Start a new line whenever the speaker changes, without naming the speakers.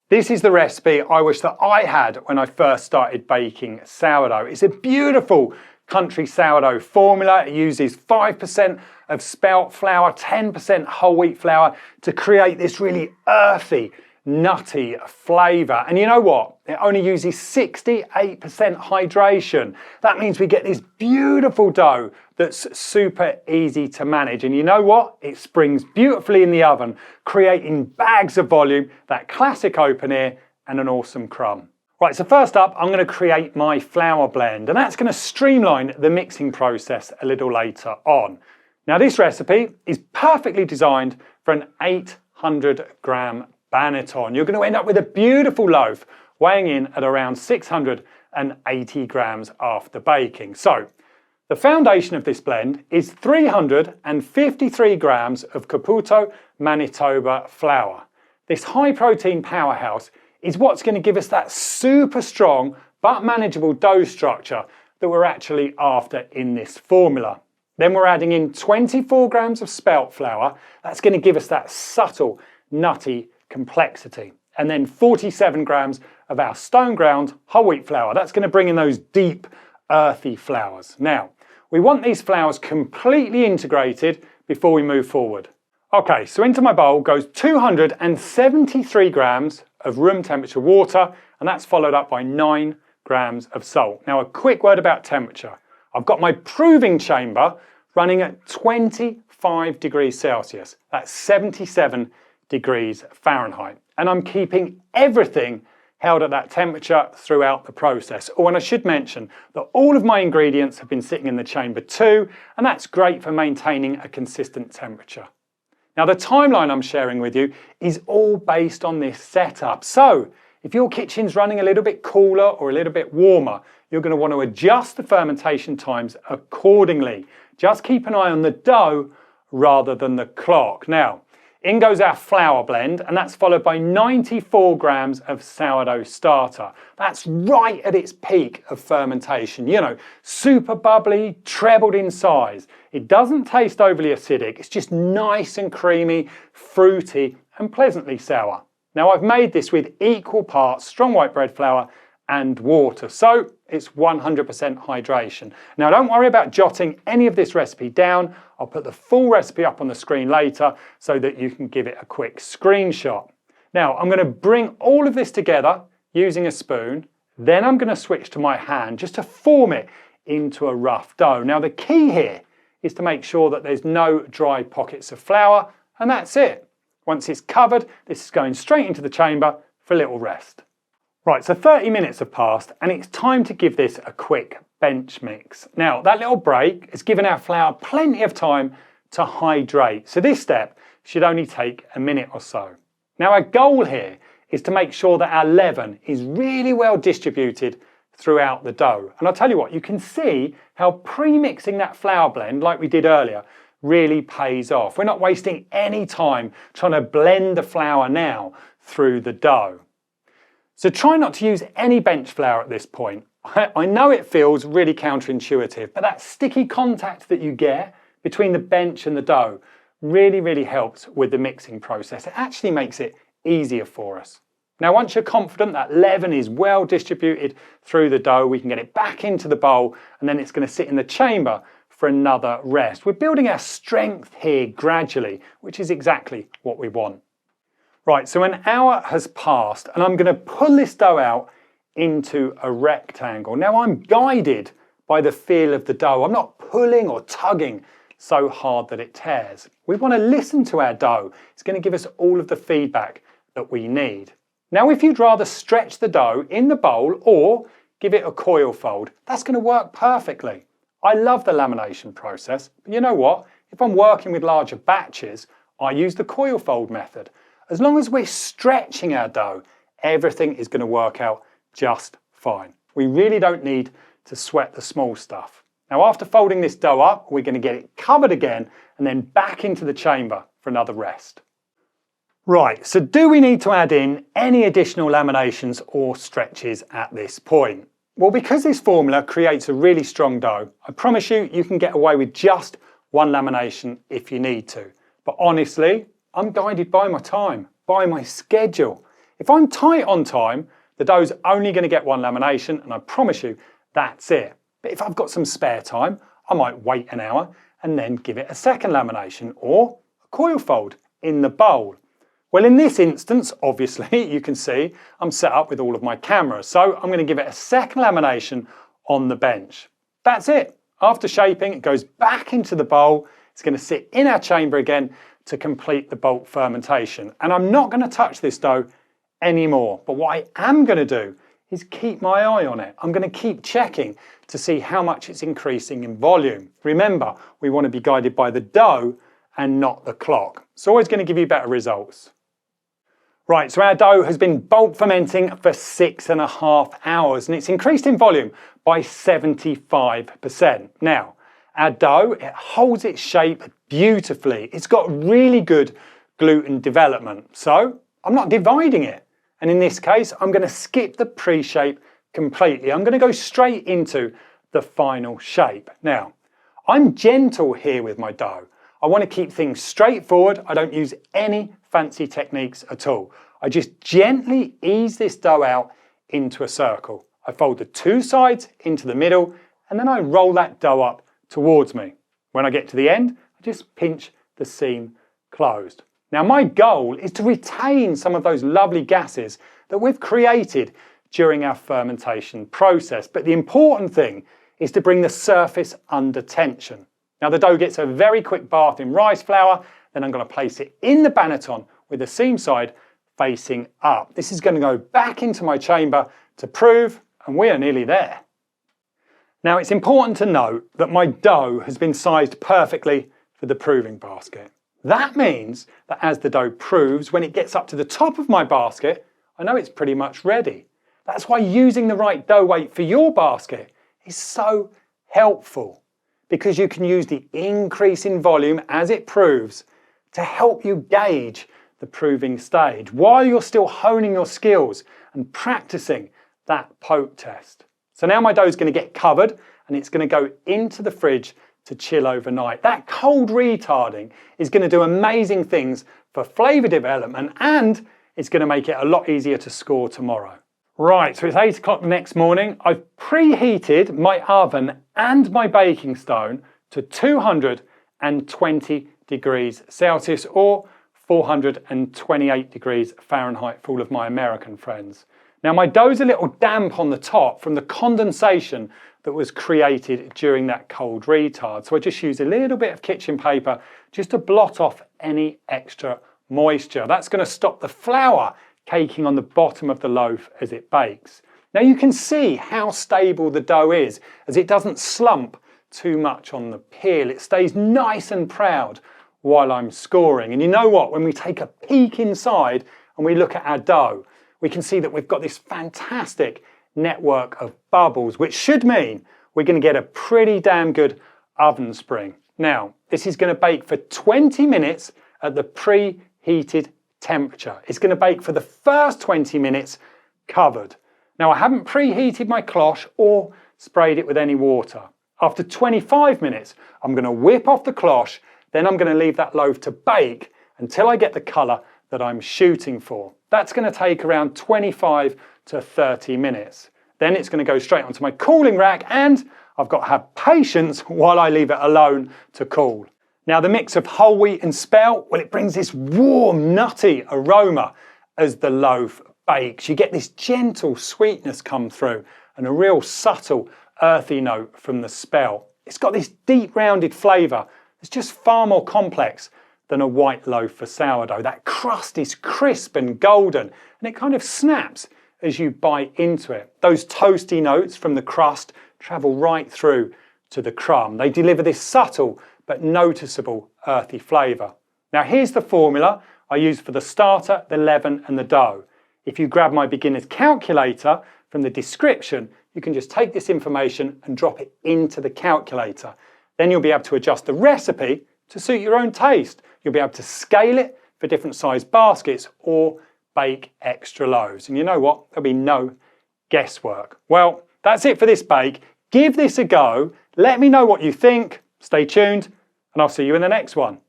This is the recipe I wish that I had when I first started baking sourdough. It's a beautiful country sourdough formula. It uses 5% of spelt flour, 10% whole wheat flour to create this really earthy, nutty flavour. And you know what? It only uses 68% hydration. That means we get this beautiful dough that's super easy to manage. And you know what? It springs beautifully in the oven, creating bags of volume, that classic open ear, and an awesome crumb. Right, so first up, I'm going to create my flour blend, and that's going to streamline the mixing process a little later on. Now, this recipe is perfectly designed for an 800-gram banneton. You're going to end up with a beautiful loaf weighing in at around 680 grams after baking. So, the foundation of this blend is 353 grams of Caputo Manitoba flour. This high-protein powerhouse is what's going to give us that super strong but manageable dough structure that we're actually after in this formula. Then we're adding in 24 grams of spelt flour. That's going to give us that subtle, nutty complexity. And then 47 grams of our stone ground whole wheat flour. That's going to bring in those deep, earthy flours. Now, we want these flours completely integrated before we move forward. Okay, so into my bowl goes 273 grams of room temperature water, and that's followed up by 9 grams of salt. Now, a quick word about temperature. I've got my proving chamber running at 25 degrees Celsius. That's 77 degrees Fahrenheit. And I'm keeping everything held at that temperature throughout the process. Oh, and I should mention that all of my ingredients have been sitting in the chamber too, and that's great for maintaining a consistent temperature. Now, the timeline I'm sharing with you is all based on this setup. So, if your kitchen's running a little bit cooler or a little bit warmer, you're going to want to adjust the fermentation times accordingly. Just keep an eye on the dough rather than the clock. Now, in goes our flour blend, and that's followed by 94 grams of sourdough starter. That's right at its peak of fermentation. You know, super bubbly, trebled in size. It doesn't taste overly acidic. It's just nice and creamy, fruity, and pleasantly sour. Now, I've made this with equal parts strong white bread flour and water, so it's 100% hydration. Now, don't worry about jotting any of this recipe down. I'll put the full recipe up on the screen later so that you can give it a quick screenshot. Now, I'm going to bring all of this together using a spoon. Then I'm going to switch to my hand just to form it into a rough dough. Now, the key here is to make sure that there's no dry pockets of flour, and that's it. Once it's covered, this is going straight into the chamber for a little rest. Right, so 30 minutes have passed, and it's time to give this a quick bench mix. Now, that little break has given our flour plenty of time to hydrate, so this step should only take a minute or so. Now, our goal here is to make sure that our leaven is really well distributed throughout the dough. And I'll tell you what, you can see how pre-mixing that flour blend, like we did earlier, really pays off. We're not wasting any time trying to blend the flour now through the dough. So try not to use any bench flour at this point. I know it feels really counterintuitive, but that sticky contact that you get between the bench and the dough really helps with the mixing process. It actually makes it easier for us. Now, once you're confident that leaven is well distributed through the dough, we can get it back into the bowl, and then it's going to sit in the chamber for another rest. We're building our strength here gradually, which is exactly what we want. Right, so an hour has passed, and I'm going to pull this dough out into a rectangle. Now, I'm guided by the feel of the dough. I'm not pulling or tugging so hard that it tears. We want to listen to our dough. It's going to give us all of the feedback that we need. Now, if you'd rather stretch the dough in the bowl or give it a coil fold, that's going to work perfectly. I love the lamination process, but you know what? If I'm working with larger batches, I use the coil fold method. As long as we're stretching our dough, everything is going to work out just fine. We really don't need to sweat the small stuff. Now, after folding this dough up, we're going to get it covered again and then back into the chamber for another rest. Right, so do we need to add in any additional laminations or stretches at this point? Well, because this formula creates a really strong dough, I promise you, you can get away with just one lamination if you need to. But honestly, I'm guided by my time, by my schedule. If I'm tight on time, the dough's only going to get one lamination, and I promise you, that's it. But if I've got some spare time, I might wait an hour and then give it a second lamination or a coil fold in the bowl. Well, in this instance, obviously, you can see I'm set up with all of my cameras, so I'm going to give it a second lamination on the bench. That's it. After shaping, it goes back into the bowl. It's going to sit in our chamber again to complete the bulk fermentation. And I'm not going to touch this dough anymore. But what I am going to do is keep my eye on it. I'm going to keep checking to see how much it's increasing in volume. Remember, we want to be guided by the dough and not the clock. It's always going to give you better results. Right, so our dough has been bulk fermenting for 6.5 hours and it's increased in volume by 75%. Now, our dough, it holds its shape beautifully. It's got really good gluten development. So I'm not dividing it. And in this case, I'm going to skip the pre-shape completely. I'm going to go straight into the final shape. Now, I'm gentle here with my dough. I want to keep things straightforward. I don't use any fancy techniques at all. I just gently ease this dough out into a circle. I fold the two sides into the middle and then I roll that dough up towards me. When I get to the end, I just pinch the seam closed. Now my goal is to retain some of those lovely gases that we've created during our fermentation process. But the important thing is to bring the surface under tension. Now the dough gets a very quick bath in rice flour, then I'm going to place it in the banneton with the seam side facing up. This is going to go back into my chamber to prove, and we are nearly there. Now it's important to note that my dough has been sized perfectly for the proving basket. That means that as the dough proves, when it gets up to the top of my basket, I know it's pretty much ready. That's why using the right dough weight for your basket is so helpful, because you can use the increase in volume as it proves to help you gauge the proving stage while you're still honing your skills and practicing that poke test. So now my dough is going to get covered and it's going to go into the fridge to chill overnight. That cold retarding is going to do amazing things for flavour development and it's going to make it a lot easier to score tomorrow. Right, so it's 8 o'clock the next morning. I've preheated my oven and my baking stone to 220 degrees Celsius or 428 degrees Fahrenheit for all of my American friends. Now my dough's a little damp on the top from the condensation that was created during that cold retard. So I just use a little bit of kitchen paper just to blot off any extra moisture. That's going to stop the flour caking on the bottom of the loaf as it bakes. Now you can see how stable the dough is as it doesn't slump too much on the peel. It stays nice and proud while I'm scoring. And you know what? When we take a peek inside and we look at our dough, we can see that we've got this fantastic network of bubbles, which should mean we're going to get a pretty damn good oven spring. Now, this is going to bake for 20 minutes at the preheated temperature. It's going to bake for the first 20 minutes covered. Now, I haven't preheated my cloche or sprayed it with any water. After 25 minutes, I'm going to whip off the cloche, then I'm going to leave that loaf to bake until I get the colour that I'm shooting for. That's going to take around 25 to 30 minutes. Then it's going to go straight onto my cooling rack and I've got to have patience while I leave it alone to cool. Now the mix of whole wheat and spelt, well, it brings this warm, nutty aroma as the loaf bakes. You get this gentle sweetness come through and a real subtle earthy note from the spelt. It's got this deep rounded flavour. It's just far more complex than a white loaf for sourdough. That crust is crisp and golden and it kind of snaps as you bite into it. Those toasty notes from the crust travel right through to the crumb. They deliver this subtle but noticeable earthy flavour. Now here's the formula I use for the starter, the leaven and the dough. If you grab my beginner's calculator from the description, you can just take this information and drop it into the calculator. Then you'll be able to adjust the recipe to suit your own taste. You'll be able to scale it for different size baskets or bake extra loaves. And you know what? There'll be no guesswork. Well, that's it for this bake. Give this a go. Let me know what you think. Stay tuned and I'll see you in the next one.